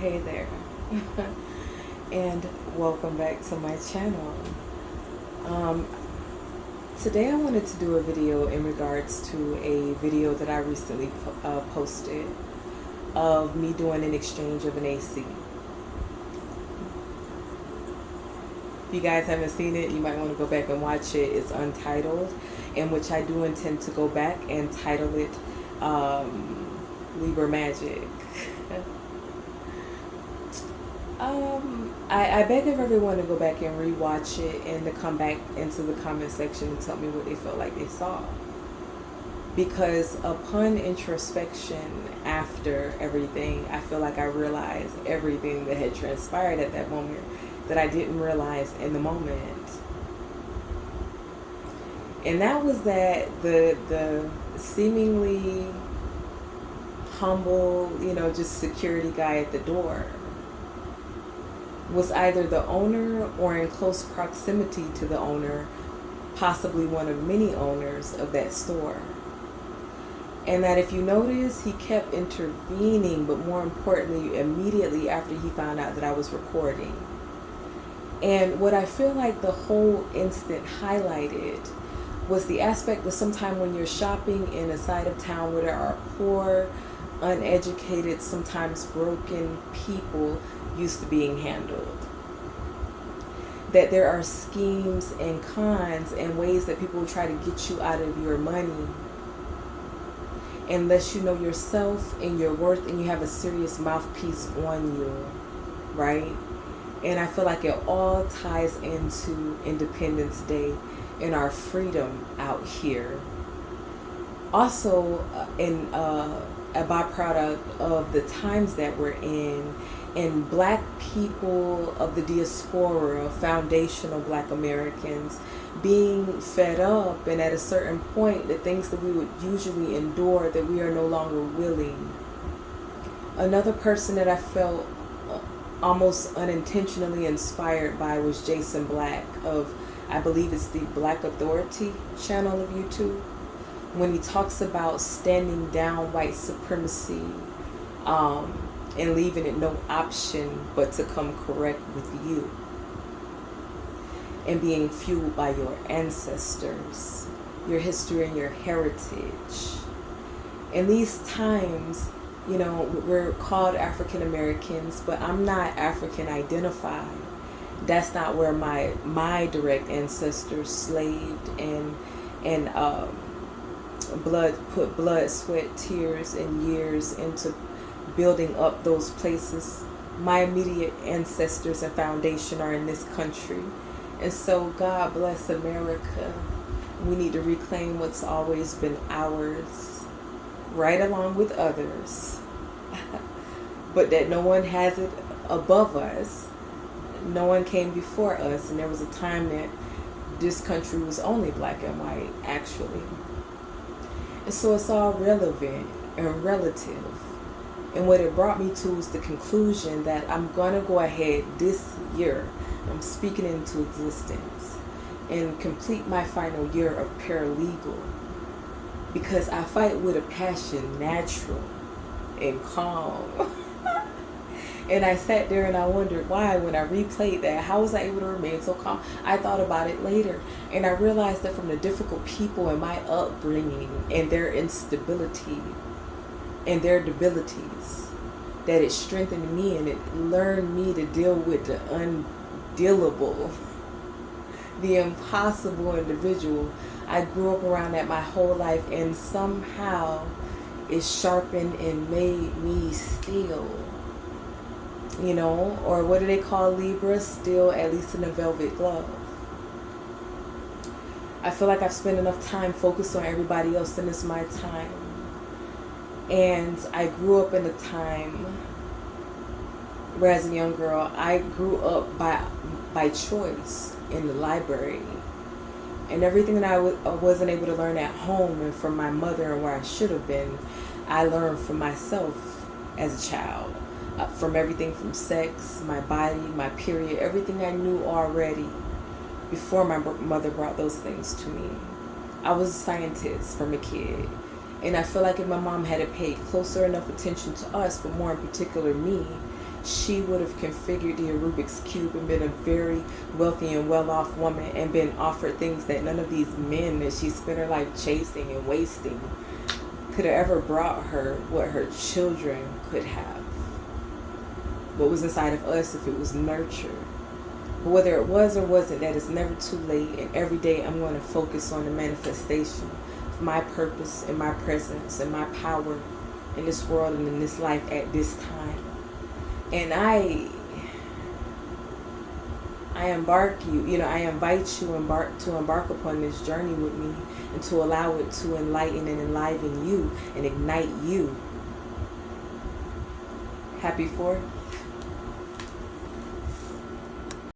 Hey there, and welcome back to my channel. Um, Today I wanted to do a video in regards to a video that I recently posted of me doing an exchange of an AC. If you guys haven't seen it, you might want to go back and watch it. It's untitled, in which I do intend to go back and title it Libra Magic. I beg of everyone to go back and rewatch it and to come back into the comment section and tell me what they felt like they saw. Because upon introspection after everything, I feel like I realized everything that had transpired at that moment that I didn't realize in the moment. And that was that the seemingly humble, just security guy at the door was either the owner or in close proximity to the owner, possibly one of many owners of that store. And that if you notice, he kept intervening, but more importantly, immediately after he found out that I was recording. And what I feel like the whole instant highlighted was the aspect that sometime when you're shopping in a side of town where there are poor, uneducated, sometimes broken people used to being handled. That there are schemes and cons and ways that people will try to get you out of your money unless you know yourself and your worth and you have a serious mouthpiece on you, right? And I feel like it all ties into Independence Day and our freedom out here. Also, in a byproduct of the times that we're in, and black people of the diaspora, foundational black Americans, being fed up, and at a certain point, the things that we would usually endure, that we are no longer willing. Another person that I felt almost unintentionally inspired by was Jason Black of, I believe it's the Black Authority channel of YouTube, when he talks about standing down white supremacy, and leaving it no option but to come correct with you, and being fueled by your ancestors, your history and your heritage. In these times, we're called African Americans, but I'm not African identified. That's not where my direct ancestors slaved and put blood, sweat, tears, and years into building up those places. My immediate ancestors and foundation are in this country. And so God bless America. We need to reclaim what's always been ours, right along with others. But that no one has it above us. No one came before us. And there was a time that this country was only black and white, actually. And so it's all relevant and relative. And what it brought me to is the conclusion that I'm going to go ahead this year, I'm speaking into existence, and complete my final year of paralegal. Because I fight with a passion, natural and calm. And I sat there and I wondered why, when I replayed that, how was I able to remain so calm? I thought about it later, and I realized that from the difficult people in my upbringing and their instability and their debilities, that it strengthened me and it learned me to deal with the undealable, the impossible individual. I grew up around that my whole life, and somehow it sharpened and made me steel. Or what do they call Libra? Still, at least in a velvet glove. I feel like I've spent enough time focused on everybody else, and it's my time. And I grew up in a time where, as a young girl, I grew up by choice in the library. And everything that I wasn't able to learn at home and from my mother and where I should have been, I learned from myself as a child. From everything from sex, my body, my period, everything I knew already before my mother brought those things to me. I was a scientist from a kid. And I feel like if my mom had paid closer enough attention to us, but more in particular me, she would have configured the Rubik's Cube and been a very wealthy and well-off woman and been offered things that none of these men that she spent her life chasing and wasting could have ever brought her what her children could have. What was inside of us if it was nurtured. But whether it was or wasn't, that is never too late. And every day I'm going to focus on the manifestation of my purpose and my presence and my power in this world and in this life at this time. And I invite you to embark upon this journey with me, and to allow it to enlighten and enliven you and ignite you. Happy 4th.